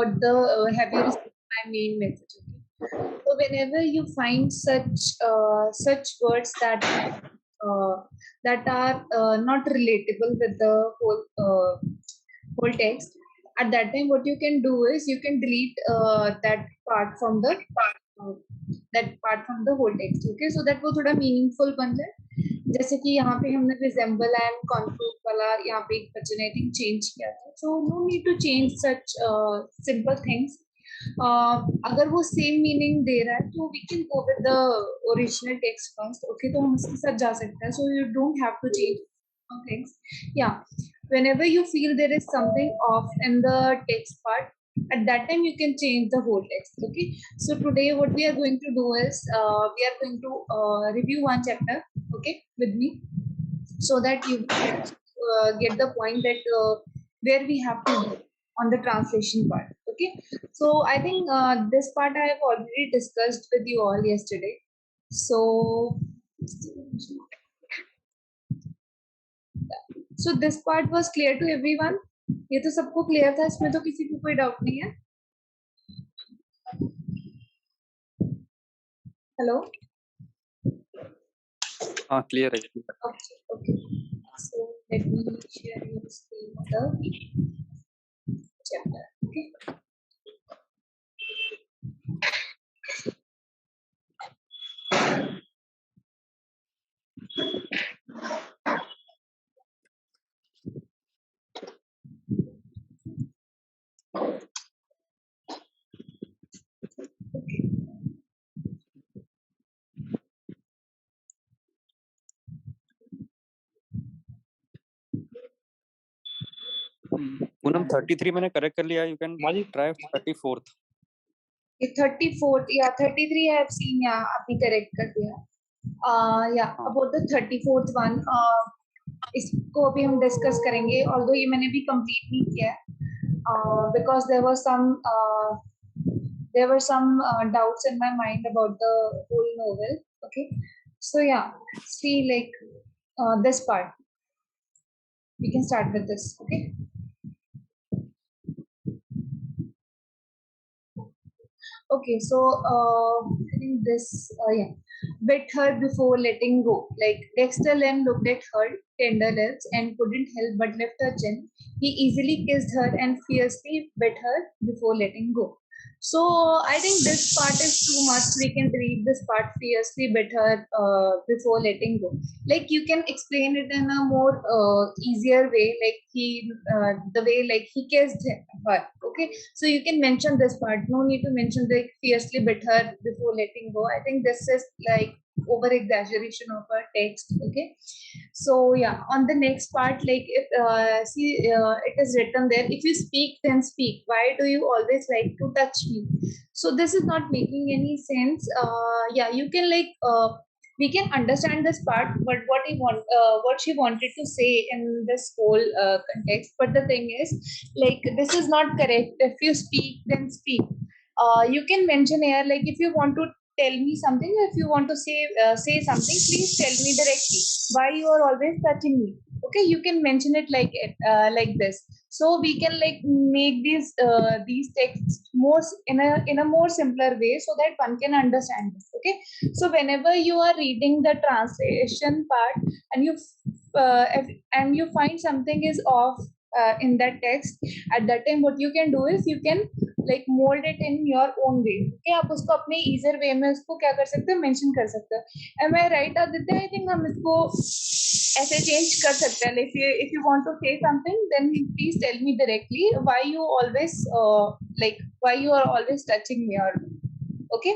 what the have you received my main message? Okay. So whenever you find such words uh, that are not relatable with the whole text, at that time what you can do is you can delete part from the uh, that part from the whole text. Okay, so that वो थोड़ा meaningful बन जाए. जैसे कि यहाँ पे हमने resemble and confuse वाला यहाँ पे एक बच्चे ने चेंज किया था. So no need to change such simple things. अगर वो सेम मीनिंग दे रहा है तो we can go with the original text first. Okay, तो हम उसके साथ जा सकते हैं. So you don't have to change things. या whenever you feel there is something off in the text part, at that time you can change the whole text. Okay, so today what we are going to do is we are going to review one chapter, okay, with me, so that you get the point that where we have to go on the translation part. Okay, so I think this part I have already discussed with you all yesterday. So this part was clear to everyone. ये तो सबको clear था, इसमें तो किसी को कोई doubt नहीं है. हेलो. हाँ, क्लियर है. Okay, okay. So let me share your screen the chapter. Okay. Poonam 33 मैंने करेक्ट कर लिया. You can try 34th. ये 34th या 33 I have seen. या आपने करेक्ट कर दिया. या अबाउट द 34th वन, इसको अभी हम डिस्कस करेंगे. ऑल्दो ये मैंने भी कंप्लीट नहीं किया है because there were some doubts in my mind about the whole novel. Okay, so yeah, see, like this part we can start with this. Okay. Okay, so I think this, yeah. Bit her before letting go. Like Dexter Lem looked at her tender lips and couldn't help but lift her chin. He easily kissed her and fiercely bit her before letting go. So I think this part is too much. We can read this part. Fiercely bit her before letting go. Like you can explain it in a more easier way. Like the way like he kissed her. Okay, so you can mention this part. No need to mention the fiercely bit her before letting go. I think this is like over exaggeration of her text. Okay, so yeah, on the next part, like if it is written there, if you speak then speak, why do you always like to touch me? So this is not making any sense. Yeah, you can like we can understand this part, but what she wanted to say in this whole context. But the thing is, like this is not correct. If you speak then speak. You can mention here, like if you want to tell me something, if you want to say something, please tell me directly. Why you are always touching me? Okay, you can mention it like this. So we can like make these texts more in a more simpler way, so that one can understand this. Okay, so whenever you are reading the translation part and you find something is off in that text, at that time what you can do is you can like mold it in your own way. Okay, आप उसको अपने easier way में उसको क्या कर सकते हैं, mention कर सकते हैं. Am I right, Aditya? I think हम इसको ऐसे change कर सकते हैं. If you want to say something, then please tell me directly why you are always touching me. Or okay,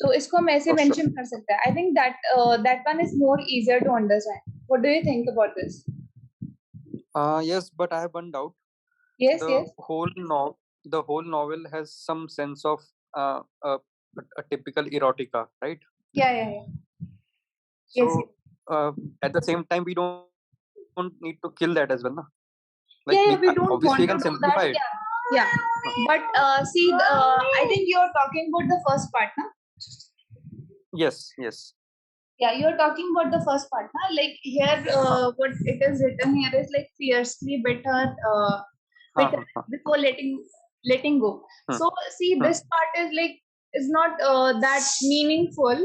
तो इसको हम ऐसे mention कर सकते हैं. I think that one is more easier to understand. What do you think about this? Yes, but I have one doubt. Yes, yes. The whole novel has some sense of a typical erotica, right? Yeah. So, yes. At the same time, we don't need to kill that as well, na? Like we don't obviously want we can simplify it. Yeah. But see, I think you're talking about the first part, na? Yes. Yeah, you're talking about the first part, na? Like here, what it is written here is like fiercely bit her before letting go. So see, this part is like is not that meaningful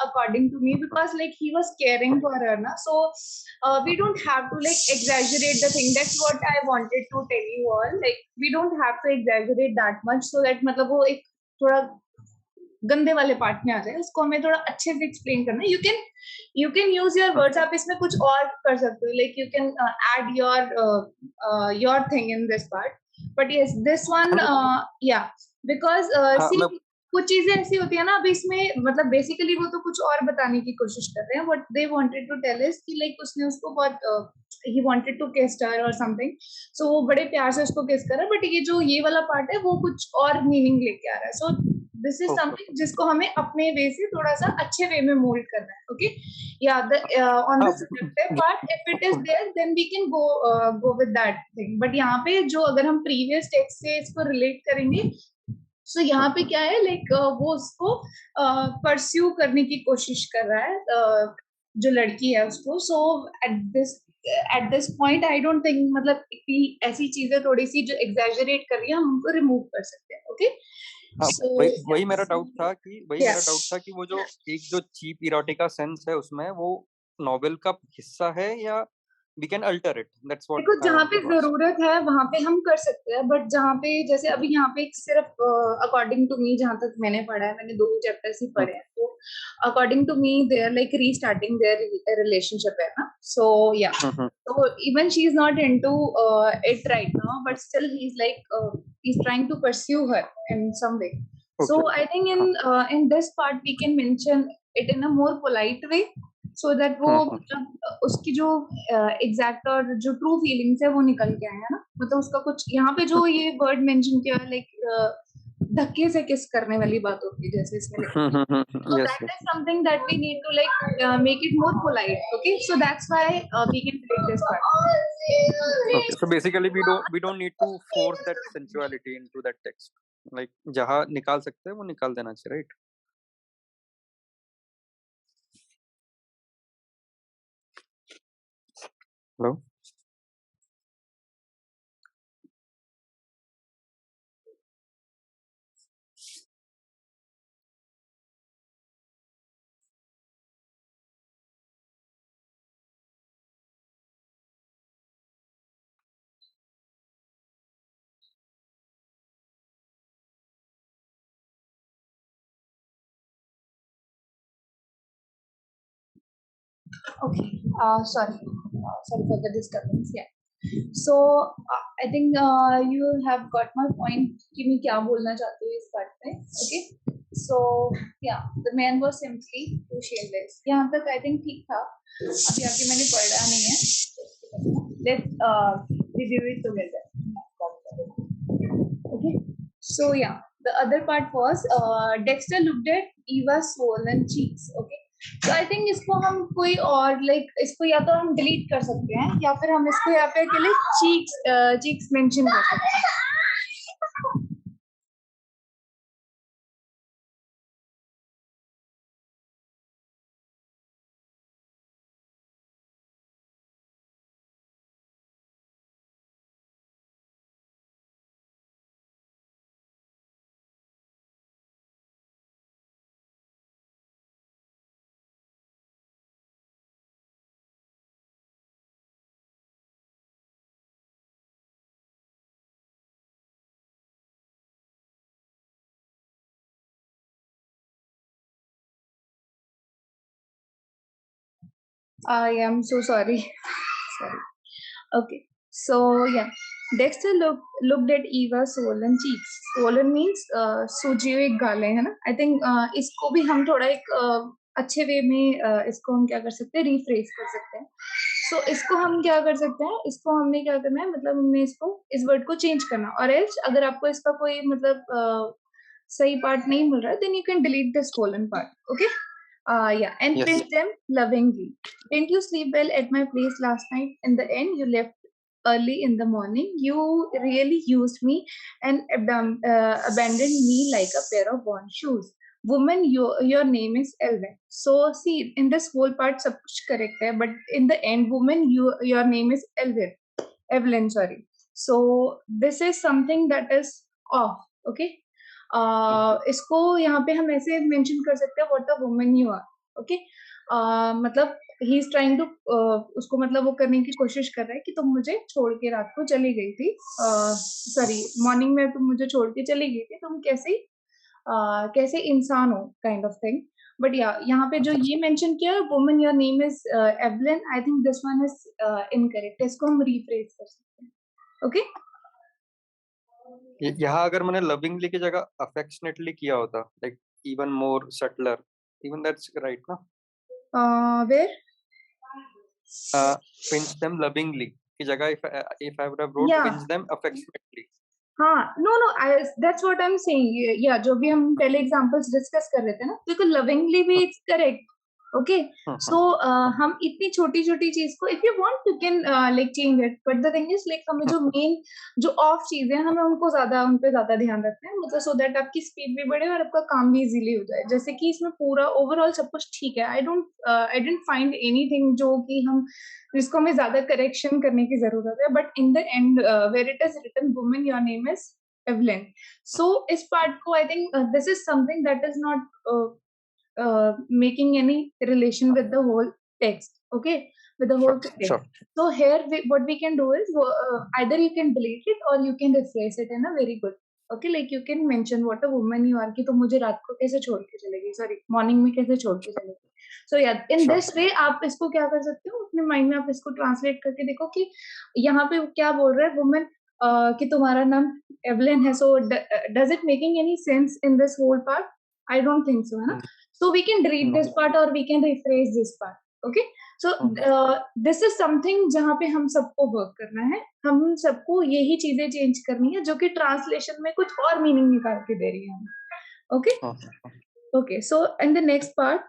according to me, because like he was caring for her na. So we don't have to like exaggerate the thing. That's what I wanted to tell you all. Like we don't have to exaggerate that much, so that मतलब वो एक थोड़ा गंदे वाले part में आ जाए, उसको हमें थोड़ा अच्छे से एक्सप्लेन करना है. You can use your words. आप इसमें कुछ और कर सकते हो, like you can add your thing in this part. But yes, this one yeah because see कुछ चीजें ऐसी होती है ना. अभी इसमें मतलब बेसिकली वो तो कुछ और बताने की कोशिश कर रहे हैं. What they wanted to tell is कि लाइक उसने उसको बहुत he wanted to kiss her or something, so वो बड़े प्यार से उसको किस कर रहा है. बट ये जो ये वाला पार्ट है वो कुछ और मीनिंग लेके आ रहा है. सो दिस इज समथिंग जिसको हमें अपने वे से थोड़ा सा अच्छे वे में मोल्ड करना है. Okay, yeah on the seductive part if it is there then we can go with that thing. But यहाँ पे जो अगर हम प्रीवियस टेक्स्ट से इसको रिलेट करेंगे, सो यहाँ पे क्या है, लाइक वो उसको परस्यू करने की कोशिश कर रहा है, जो लड़की है उसको. So at this point I don't think मतलब ऐसी चीजें थोड़ी सी जो एग्जैजरेट कर रही है हम उनको रिमूव कर सकते हैं. ओके, वही मेरा डाउट था कि वो जो एक जो चीप इरोटिका सेंस है उसमें वो नॉवेल का हिस्सा है या we can alter it. That's what. देखो, जहाँ पे जरूरत है वहां पे हम कर सकते हैं. बट जहाँ पे जैसे अभी यहाँ पे सिर्फ अकॉर्डिंग टू मी, जहाँ तक मैंने पढ़ा है, मैंने 2 चैप्टर्स ही पढ़े हैं, तो according to me they are like restarting their relationship है ना. सो या, so even she is not into it right now, but still he's like he's trying to pursue her in some way. Okay. So I think in this part we can mention it in a more polite way, so that वो मतलब उसकी जो exact और जो true feelings है वो निकल के आए, है ना. मतलब उसका कुछ यहाँ पे जो ये वर्ड मेंशन किया है, लाइक धक्के से किस करने वाली बात होती है जैसे इसमें. So that is something that we need to like make it more polite. Okay, so that's why we can take this part. Okay, so basically we don't need to force that sensuality into that text. Like जहाँ निकाल सकते हैं वो निकाल देना चाहिए, right? Hello? Okay, sorry for the disturbance. Yeah. So I think you have got my point कि मैं क्या बोलना चाहती हूँ इस part में. Okay, so yeah, the man was simply too shameless. यहाँ तक I think ठीक था. अभी आगे मैंने पढ़ा नहीं है. Let's review it together. Okay, so yeah, the other part was Dexter looked at Eva's swollen cheeks. Okay, तो आई थिंक इसको हम कोई और लाइक इसको या तो हम डिलीट कर सकते हैं या फिर हम इसको यहाँ पे अकेले चीक्स मेंशन कर सकते हैं. I am so sorry. Sorry. Okay. So yeah, Dexter looked at Eva's swollen cheeks. Swollen means सूजी हुई गालें, है ना. I think इसको भी हम थोड़ा एक अच्छे वे में इसको हम क्या कर सकते हैं, रिफ्रेज कर सकते हैं. So इसको हम क्या कर सकते हैं, इसको हमने क्या करना है, मतलब हमने इसको इस वर्ड को चेंज करना. और एल्स अगर आपको इसका कोई मतलब सही पार्ट नहीं मिल रहा है, then you can delete the swollen part. Okay. Yeah, and Yes. praise them lovingly. Didn't you sleep well at my place last night? In the end, you left early in the morning. You really used me and abandoned me like a pair of worn shoes. Woman, your name is Elvin. So see, in this whole part, सब कुछ correct है, but in the end, woman, your name is Evelyn. Sorry. So this is something that is off. Okay, इसको यहाँ पे हम ऐसे mention कर सकते हैं what a woman you are. Okay, मतलब ही इज ट्राइंग टू, उसको मतलब वो करने की कोशिश कर रहा है कि तुम मुझे छोड़ के रात को चली गई थी, सॉरी मॉर्निंग में तुम मुझे छोड़ के चली गई थी, तुम कैसे कैसे इंसान हो, काइंड ऑफ थिंग. बट या यहाँ पे जो ये मेंशन किया है, woman your name is Evelyn, I think this one is incorrect. इसको हम रिफ्रेज कर सकते हैं. ओके, यहाँ अगर मैंने लविंगली की जगह अफेक्शनेटली किया होता, like even more subtler, even that's right ना? वेयर pinch them lovingly की जगह if I would have wrote या pinch them affectionately. हाँ, no no, that's what I am saying. या जो भी हम पहले एग्जांपल्स डिस्कस कर रहे थे ना, तो लविंगली भी इट्स करेक्ट. ओके, सो हम इतनी छोटी छोटी चीज को, if you want you can like change it, but the thing is like हमें जो मेन जो ऑफ चीजें हैं, हमें उन पे ज्यादा ध्यान रखना है, मतलब सो दैट आपकी स्पीड भी बढ़े और आपका काम भी इजीली हो जाए. जैसे कि इसमें पूरा ओवरऑल सब कुछ ठीक है. आई डेंट फाइंड एनीथिंग जो कि हम जिसको हमें ज्यादा करेक्शन करने की जरूरत है. But in the end where it is written woman your name is Evelyn, so इस पार्ट को I think this is something that is not making any relation with the whole text. Okay, with the whole text. Sure. So here what we can do is either you can delete it or you can replace it in a very good. Okay, like you can mention what a woman you are कि तुम मुझे रात को कैसे छोड़ के चलेगी, sorry morning में कैसे छोड़ के चलेगी. सो या इन दिस वे आप इसको क्या कर सकते हो, अपने माइंड में आप इसको ट्रांसलेट करके देखो कि यहाँ पे क्या बोल रहा है वुमन, कि तुम्हारा नाम एवलिन है. So does it making any sense in this whole part? I don't think so, है ना? So we can delete this part or we can rephrase this part. Okay, so this is something जहाँ पे हम सबको work करना है, हम सबको यही चीजें चेंज करनी है जो कि ट्रांसलेशन में कुछ और मीनिंग निकाल के दे रही है. Okay, okay, so in the next part,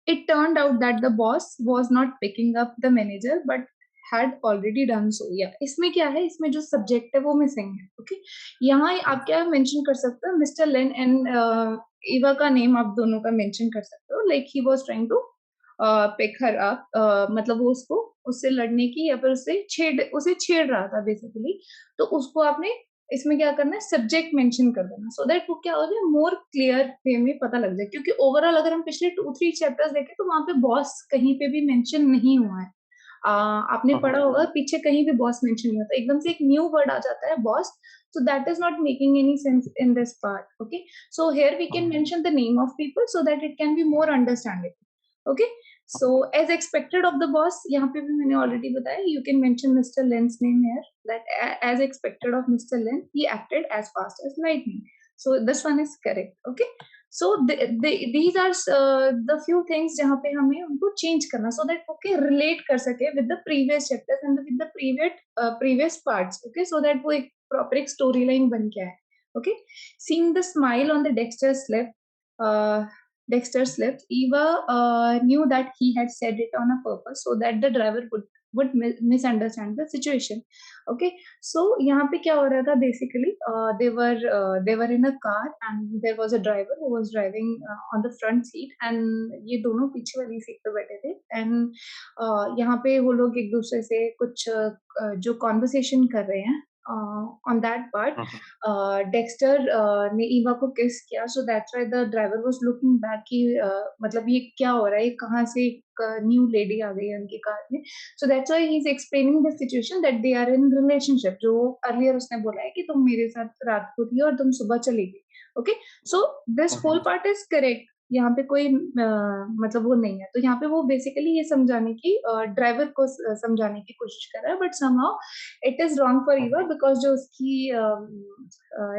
it turned out that the boss was not picking up the manager but had already done so. Yeah, इसमें क्या है, इसमें जो सब्जेक्ट है वो मिसिंग है. ओके, यहाँ आप क्या मेंशन कर सकते हो, मिस्टर लेन एंड ईवा का नेम आप दोनों का मेंशन कर सकते हो. Like he was trying to pick her up, मतलब वो उसको उससे लड़ने की या फिर उसे छेड़ रहा था बेसिकली. तो उसको आपने इसमें क्या करना है, सब्जेक्ट मेंशन कर देना, सो दैट वो क्या हो जाए, मोर क्लियर वे में पता लग जाए. क्योंकि ओवरऑल अगर हम पिछले 2-3 चैप्टर्स देखें तो वहां पे बॉस कहीं पे भी मेंशन नहीं हुआ है. आपने पढ़ा होगा पीछे कहीं भी बॉस मेंशन नहीं होता, एकदम से एक न्यू वर्ड आ जाता है boss. So that is not making any sense in this part. Okay, so here we can mention the name of people so that it can be more understandable. Okay, so as expected of the boss, यहाँ पे भी मैंने already बताया, you can mention Mr. Len's name here, that as expected of Mr. Len, he acted as fast as lightning. So this one is correct. Okay, so these are the few things जहाँ पे हमें उनको change करना, so that okay relate कर सके with the previous chapters and with the previous parts. Okay, so that वो एक proper एक storyline बन के आए. Okay, seeing the smile on the Dexter's lips, Eva knew that he had said it on a purpose so that the driver would misunderstand the situation. Okay, so यहाँ पे क्या हो रहा था, basically they were in a car and there was a driver who was driving on the front seat and ये दोनों पीछे वाली सीट पे बैठे थे. and यहाँ पे वो लोग एक दूसरे से कुछ जो conversation कर रहे हैं, on that part, Dexter ने ईवा को किस किया, so that's why the driver was looking back कि मतलब ये क्या हो रहा है, कहाँ से एक न्यू लेडी आ गई है उनकी कार में. So that's why he's explaining the situation that they are in relationship. जो earlier उसने बोला है कि तुम मेरे साथ रात को थी और तुम सुबह चली गई. Okay, so this whole part is correct. यहाँ पे कोई मतलब वो नहीं है. तो यहाँ पे वो बेसिकली ये समझाने की ड्राइवर को समझाने की कोशिश कर रहा है, but somehow it is wrong for Eva because जो उसकी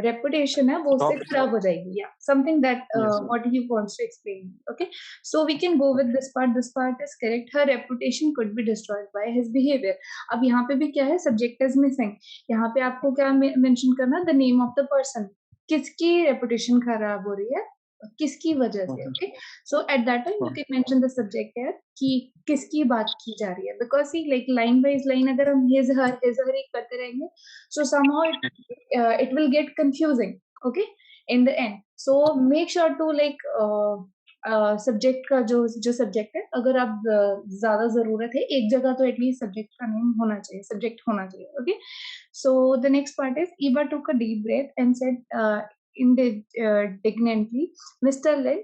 रेपुटेशन है वो उससे खराब हो जाएगी. या something that what he wants to explain. Okay, so we can go with this part. This part is correct. Her reputation could be destroyed by his behaviour. अब यहाँ पे भी क्या है, सब्जेक्ट इज मिसिंग. यहाँ पे आपको क्या मेंशन करना, the name of the person. किसकी रेपुटेशन खराब हो रही है, किसकी वजह से. Okay, so at that time you can mention the subject here कि किसकी बात की जा रही है, because see like line by line अगर हम हिज हर ही करते रहेंगे, so somehow it will get confusing. Okay, in the end, so make sure to like subject का जो सब्जेक्ट है, अगर आप ज्यादा जरूरत है एक जगह तो एटलीस्ट सब्जेक्ट का नेम होना चाहिए, सब्जेक्ट होना चाहिए. Okay, so the next part is Eva took a deep breath and said indignantly, Mr. Lin,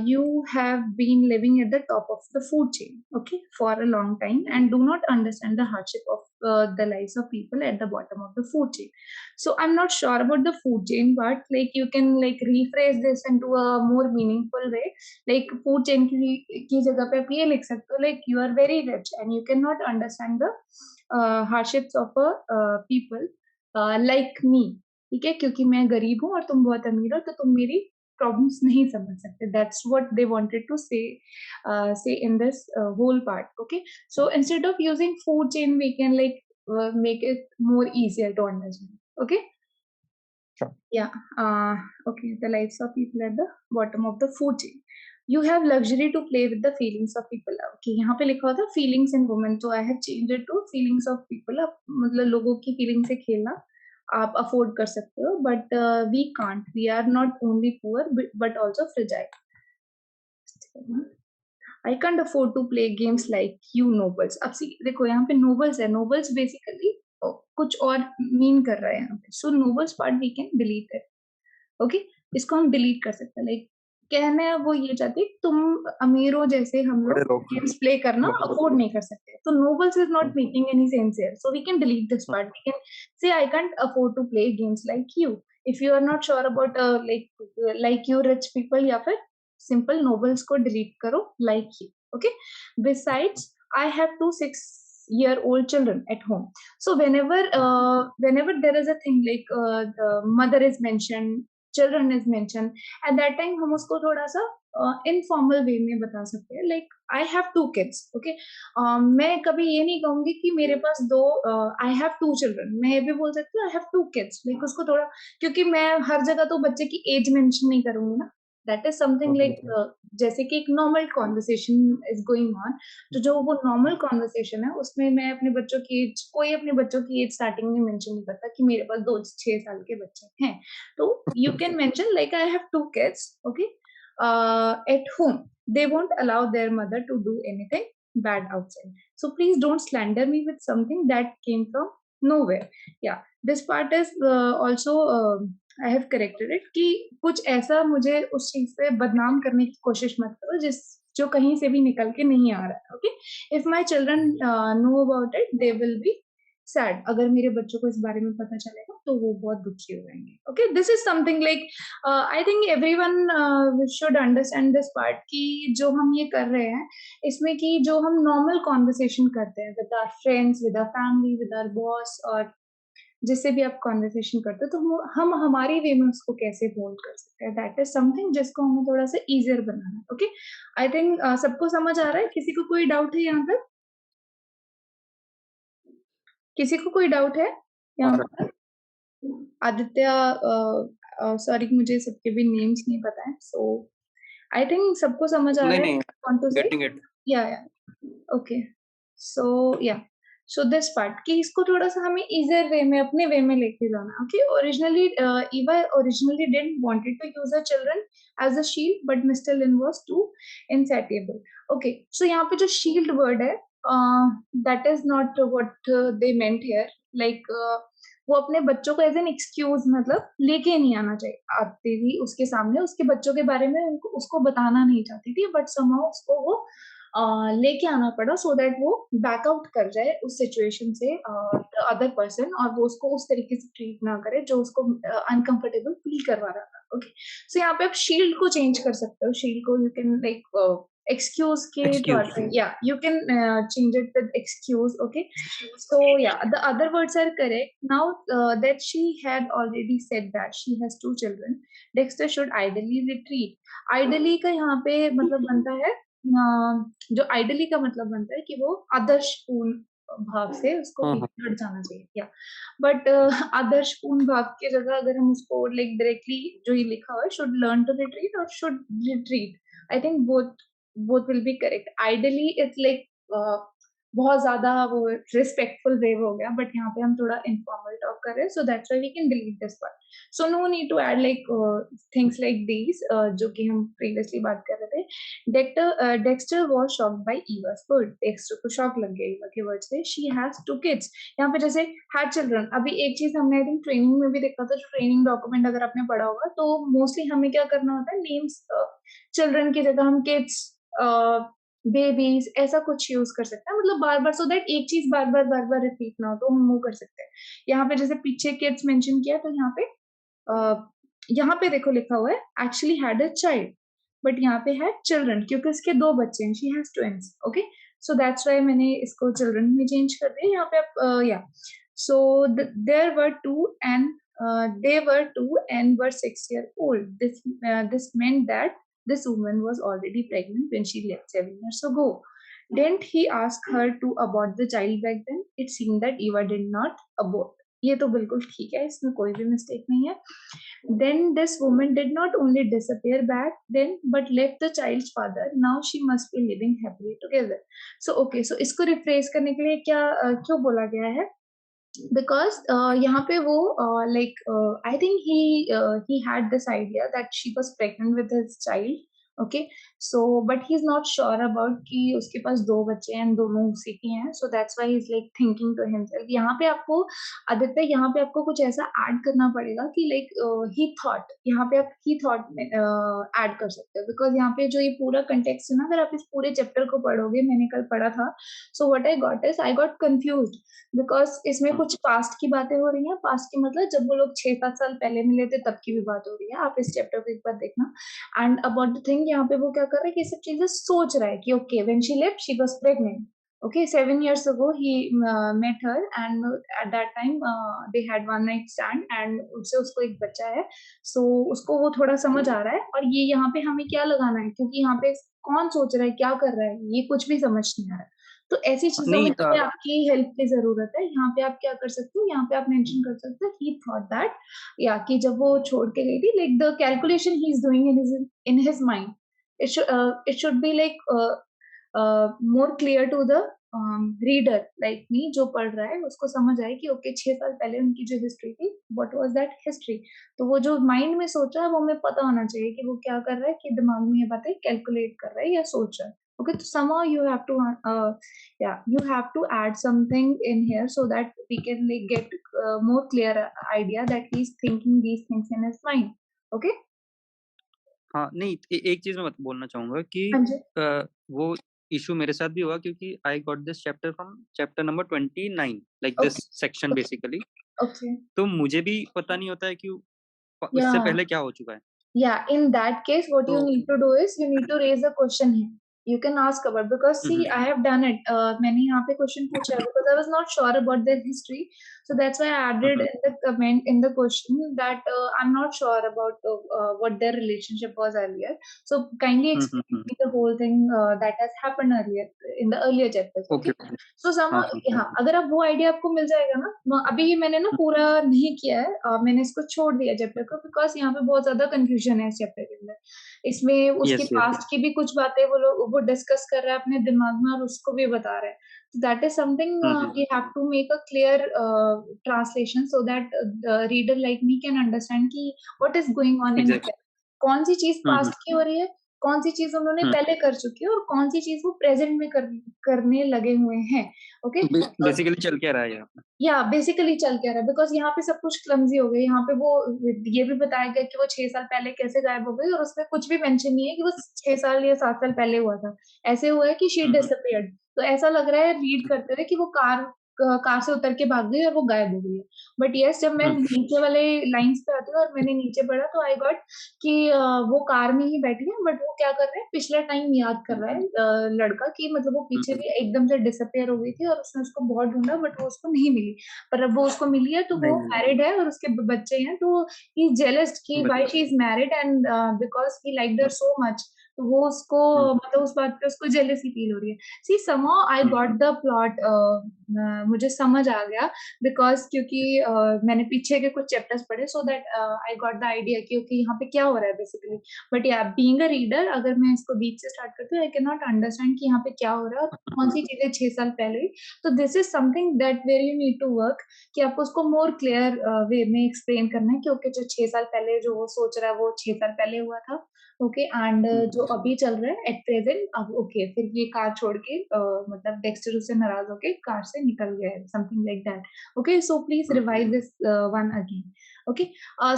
you have been living at the top of the food chain, okay, for a long time and do not understand the hardship of the lives of people at the bottom of the food chain. So I'm not sure about the food chain, but like you can like rephrase this into a more meaningful way. Like food chain की जगह पे आप ये लिख सकते हो, like you are very rich and you cannot understand the hardships of people like me, ठीक है, क्योंकि मैं गरीब हूँ और तुम बहुत अमीर हो, तो तुम मेरी प्रॉब्लम्स नहीं समझ सकते. That's what they wanted to say in this whole part. Okay, so instead of using food chain we can like make it more easier to understand. Okay, Sure. yeah. Okay, the lives of people at the bottom of the food chain. You have luxury to play with the feelings of people. Okay, यहाँ पे लिखा हुआ था feelings in women, तो I have changed it to feelings of people. अब मतलब लोगों की feeling से खेलना आप afford कर सकते हो, but we can't. We are not only poor but also fragile. I can't afford to play games like you nobles. अब सी देखो यहाँ पे nobles है, nobles basically कुछ और मीन कर रहा है यहाँ पे. So nobles part we can delete it. Okay, इसको हम डिलीट कर सकते हैं. लाइक कहना है वो ये चाहती है तुम अमीरों जैसे हम बड़े लोग लोग गेम्स प्ले करना अफोर्ड नहीं कर सकते. तो nobles is not making any sense here, so we can delete this part. We can say I can't afford to play games like you. If you are not sure about like you rich people, या फिर simple nobles को delete करो like you. Okay, besides I have 2 6-year-old children at home. So whenever there is a thing like the mother is mentioned, children is mentioned, at that time हम उसको थोड़ा सा informal वे में बता सकते हैं. Like I have 2 kids. Okay, मैं कभी ये नहीं कहूंगी कि मेरे पास आई हैव 2 children. मैं ये भी बोल सकती हूँ आई हैव 2 kids. लाइक उसको थोड़ा, क्योंकि मैं हर जगह तो बच्चे की एज मेंशन नहीं करूंगी ना. दैट इज समथिंग लाइक जैसे कि एक normal conversation is going on, तो जो वो नॉर्मल कॉन्वर्सेशन है उसमें मैं अपने बच्चों की एज, कोई अपने बच्चों की एज स्टार्टिंग में मेंशन नहीं करता कि मेरे पास 2 6 साल के बच्चे हैं. तो you can mention like I have 2 kids. Okay, at home they won't allow their mother to do anything bad outside, so please don't slander me with something that came from nowhere. Yeah, this part is also I have corrected it कि कुछ ऐसा मुझे उस चीज से बदनाम करने की कोशिश मत करो जो कहीं से भी निकल के नहीं आ रहा है. Okay, if my children know about it they will be sad. अगर मेरे बच्चों को इस बारे में पता चलेगा तो वो बहुत दुखी हो जाएंगे. Okay, this is something like I think everyone should understand this part कि जो हम ये कर रहे हैं इसमें कि जो हम नॉर्मल कॉन्वर्सेशन करते हैं with our friends, with our family, with our boss, और जिससे भी आप कॉन्वर्सेशन करते हो, तो हम हमारी वे में उसको कैसे होल्ड कर सकते हैं. दैट इज समथिंग जिसको हमें थोड़ा सा इजियर बनाना है. ओके, आई थिंक सबको समझ आ रहा है. किसी को कोई डाउट है यहाँ पर? किसी को कोई डाउट है यहाँ पर? आदित्य, सॉरी मुझे सबके भी नेम्स नहीं पता है. सो आई थिंक सबको समझ आ रहा है. Want to say? Getting it. Yeah. Okay. So yeah. So this part कि इसको थोड़ा सा हमें easier way में, अपने वे में लेके जाना. Okay. Originally, Eva originally didn't wanted to use her children as a shield, but Mr. Lin was too insatiable. Okay. So यहाँ पे जो shield word है, that is not what they meant here. Like वो अपने बच्चों को as an excuse मतलब लेके नहीं आना चाहिए, आती थी उसके सामने, उसके बच्चों के बारे में उसको बताना नहीं चाहती थी, बट समहाउ उसको वो लेके आना पड़ा सो दैट वो बैकआउट कर जाए उस सिचुएशन से अदर पर्सन, और वो उसको उस तरीके से ट्रीट ना करे जो उसको अनकंफर्टेबल फील करवा रहा था. ओके, सो यहाँ पे आप शील्ड को चेंज कर सकते हो. शील्ड को यू कैन लाइक excuse के तौर पे, yeah, you can change it with excuse. Okay, so yeah, the other words are correct. Now that she had already said that she has 2 children, Dexter should ideally retreat. Ideally का यहाँ पे मतलब बनता है जो ideally का मतलब बनता है कि वो आदर्शपूर्ण भाव से उसको हट जाना चाहिए. या बट आदर्शपूर्ण भाव की जगह अगर हम उसको लाइक डायरेक्टली जो ये लिखा हुआ है should learn to retreat और should retreat, I think both will be correct. Ideally it's like बहुत ज्यादा वो रिस्पेक्टफुल वे हो गया, बट यहाँ पे हम थोड़ा इनफॉर्मल टॉक कर रहे हैं, so that's why we can delete this part. So no need to add like things like these, जो कि हम प्रीवियसली बात कर रहे थे. Dexter was shocked by Eva's word. Dexter को शॉक लग गया ईवा के वर्ड से. She has 2 kids. यहाँ पे जैसे हैड चिल्ड्रन, अभी एक चीज हमने आई थिंक ट्रेनिंग में भी देखा था, ट्रेनिंग डॉक्यूमेंट अगर आपने पढ़ा होगा तो मोस्टली हमें क्या करना होता है, नेम्स चिल्ड्रन की जगह हम किड्स, बेबीज ऐसा कुछ यूज कर सकते हैं, मतलब बार बार, सो दैट एक चीज बार बार रिपीट ना हो, तो हम वो कर सकते हैं. यहाँ पे जैसे पीछे किड्स मेंशन किया, तो यहाँ पे देखो लिखा हुआ है actually had a child, but यहाँ पे है चिल्ड्रन क्योंकि इसके 2 बच्चे हैं. She has twins. Okay, so that's why मैंने इसको चिल्ड्रन में चेंज कर दिया. यहाँ पे आप या so there were 2 and they were 2 and were 6 years old. This meant that this woman was already pregnant when she left 7 years ago. Didn't he ask her to abort the child back then? It seemed that Eva did not abort. ये तो बिल्कुल ठीक है, इसमें कोई भी mistake नहीं है. Then this woman did not only disappear back then, but left the child's father. Now she must be living happily together. So okay, so इसको रिफ्रेस करने के लिए क्या क्यों बोला गया है? Because यहाँ पे वो I think he had this idea that she was pregnant with his child. Okay, so but he's not sure about कि उसके पास 2 बच्चे हैं, दोनों उसी के हैं. So that's why he's like thinking to himself. यहाँ पे आपको आदित्य, यहाँ पे आपको कुछ ऐसा ऐड करना पड़ेगा कि he thought, यहाँ पे आप he thought में ऐड कर सकते हो, because यहाँ पे जो ये पूरा कंटेक्स्ट है ना, अगर आप इस पूरे चैप्टर को पढ़ोगे, मैंने कल पढ़ा था, so what I got is I got confused. Because इसमें कुछ पास्ट की बातें हो रही हैं. पास्ट की मतलब जब वो लोग 6-7 साल पहले मिले थे तब की भी बात हो रही है. आप इस चैप्टर को एक बार देखना. एंड अबाउट द थिंग, यहाँ पे वो क्या कर रहा है कि सब चीजें सोच रहा है कि okay when she left she was pregnant. Okay, 7 years ago he met her and at that time they had one night stand and उससे उसको एक बच्चा है. So उसको वो थोड़ा समझ आ रहा है. और ये यहाँ पे हमें क्या लगाना है, क्योंकि यहाँ पे कौन सोच रहा है, क्या कर रहा है, ये कुछ भी समझ नहीं आ रहा है. तो ऐसी चीजों में पे आपकी हेल्प की जरूरत है. यहाँ पे आप क्या कर सकते हो, यहाँ पे आप मेंशन कर सकते हो ही थॉट दैट, या कि जब वो छोड़ के गई थी, like the calculation he is doing in his mind, it should be like more clear to the reader like me, जो पढ़ रहा है उसको समझ आए कि ओके 6 साल पहले उनकी जो हिस्ट्री थी, व्हाट वाज दैट हिस्ट्री. तो वो जो माइंड में सोच रहा है वो हमें पता होना चाहिए कि वो क्या कर रहा है, कि दिमाग में ये बातें कैलकुलेट कर रहा है या सोच रहा है. Okay, so somehow you have to you have to add something in here so that we can like get more clear idea that he's thinking these things in his mind. Okay. हाँ नहीं, एक चीज मैं बोलना चाहूंगा कि वो issue मेरे साथ भी हुआ, क्योंकि I got this chapter from chapter number 29, like this section basically. तो मुझे भी पता नहीं होता है कि उससे पहले क्या हो चुका है. Yeah, in that case, what you need to do is you need to raise a question here. You can ask about, because see, I have done it. मैंने यहाँ पे question पूछा है because I was not sure about their history, so that's why I added in the comment in the question that I'm not sure about what their relationship was earlier. So kindly explain me the whole thing that has happened earlier in the earlier chapters. Okay. So somehow हाँ, अगर आप वो idea आपको मिल जाएगा ना, अभी मैंने ना पूरा नहीं किया है, मैंने इसको छोड़ दिया चैप्टर को, बिकॉज यहाँ पे बहुत ज्यादा कंफ्यूजन है इस चैप्टर के अंदर. इसमें उसके पास्ट की भी कुछ बातें वो डिस्कस कर रहा है अपने दिमाग में और उसको भी बता रहा है. That is something we have to make a clear translation so that reader like me can understand कि what is going on in, कौन सी चीज पास्ट की हो रही है, कौन सी चीज उन्होंने पहले कर चुकी है और कौन सी चीज वो प्रेजेंट में करने लगे हुए हैं. ओके, बेसिकली चल क्या रहा है या बेसिकली चल क्या रहा है, बिकॉज यहाँ पे सब कुछ क्लमजी हो गया. यहाँ पे वो ये भी बताया गया कि वो 6 साल पहले कैसे गायब हो गई, और उसमें कुछ भी मेंशन नहीं है कि वो 6 साल या 7 साल पहले हुआ था. ऐसे हुआ है कि शी डिसअपीयर्ड. तो ऐसा लग रहा है रीड करते हुए कि वो कार से उतर के भाग गई और वो गायब हो गई है. बट यस, जब मैं नीचे वाले लाइंस पे आती हूँ और मैंने नीचे पढ़ा, तो आई गॉट कि वो कार में ही बैठी है, बट वो क्या कर रहे हैं, पिछला टाइम याद कर रहा है लड़का, कि मतलब वो पीछे भी एकदम से डिसअपियर हो गई थी और उसने उसको बहुत ढूंढा बट वो उसको नहीं मिली. पर अब वो उसको मिली है, तो वो मैरिड है और उसके बच्चे हैं. तो ही जेलस कि why she is married and because he liked her so much. तो वो उसको मतलब उस बात पे उसको जेलसी फील हो रही है. See somehow I got the plot मुझे समझ आ गया बिकॉज़ क्योंकि मैंने पीछे के कुछ चैप्टर्स पढ़े so that I got the idea कि ओके यहाँ पे क्या हो रहा है बेसिकली। बट या बीइंग अ रीडर अगर मैं इसको बीच से स्टार्ट करती हूँ आई कैन नॉट अंडरस्टैंड कि यहाँ पे क्या हो रहा है और कौन-सी चीज़ें 6 साल पहले हुई। तो this is something that where you need to work कि आपको उसको मोर क्लियर वे में एक्सप्लेन करना है कि ओके जो 6 साल पहले जो वो सोच रहा है वो 6 साल पहले हुआ था। ओके एंड जो अभी चल रहा है एट प्रेजेंट अब ओके फिर ये कार छोड़ के मतलब डेक्स्टर उससे नाराज होके कार से निकल गया है something like that. Okay so please revise this one again. Okay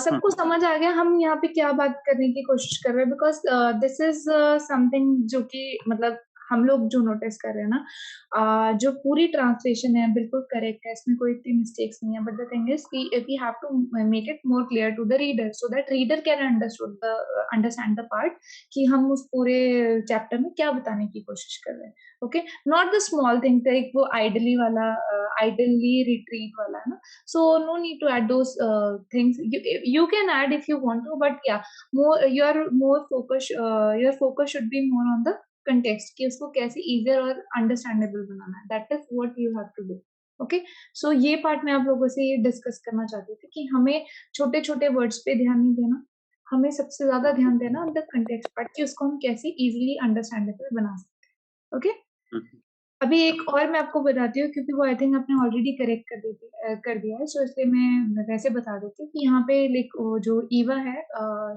सबको समझ आ गया हम यहाँ पे क्या बात करने की कोशिश कर रहे हैं बिकॉज दिस इज समथिंग जो कि मतलब हम लोग जो नोटिस कर रहे हैं ना जो पूरी ट्रांसलेशन है बिल्कुल करेक्ट है इसमें कोई इतनी मिस्टेक्स नहीं है बट द थिंग इज कि we have to make it more clear to the reader so that reader can understand the part कि हम उस पूरे चैप्टर में क्या बताने की कोशिश कर रहे हैं। Okay not the small thing एक वो आइडली वाला आइडली रिट्रीट वाला है ना so no need to add those things you can add if you want to but yeah your focus should be more on the context कि उसको कैसे easier और understandable बनाना है that is what you have to do। Okay so ये part मैं आप लोगों से ये डिस्कस करना चाहती थी कि हमें छोटे छोटे वर्ड्स पे ध्यान नहीं देना हमें सबसे ज्यादा ध्यान देना द कंटेक्स्ट पार्ट कि उसको हम कैसे इजीली अंडरस्टैंडेबल बना सकते हैं। ओके अभी एक और मैं आपको बताती हूँ क्योंकि वो आई थिंक आपने ऑलरेडी करेक्ट कर दिया है सो इसलिए मैं वैसे बता देती हूँ कि यहाँ पे लाइक जो ईवा है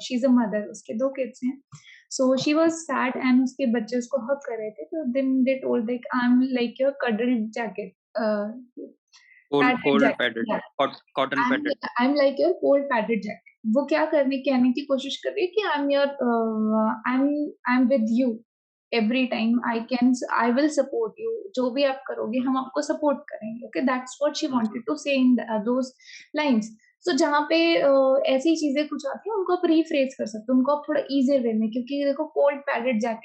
शी इज अ मदर उसके 2 किड्स हैं so she was sad and उसके बच्चे उसको हग कर रहे थे तो then they told like I am like your cuddle jacket cold padded cotton padded I am like your cold padded jacket वो क्या कहने की कोशिश कर रही है कि I am with you every time I will support you जो भी आप करोगे हम आपको सपोर्ट करेंगे okay that's what she wanted to से इन दोस लाइंस सो जहाँ पे ऐसी चीजें कुछ आती है उनको आप रीफ्रेज कर सकते हो उनको आप थोड़ा इजी वे में क्योंकि देखो कोल्ड पैडेड जैकेट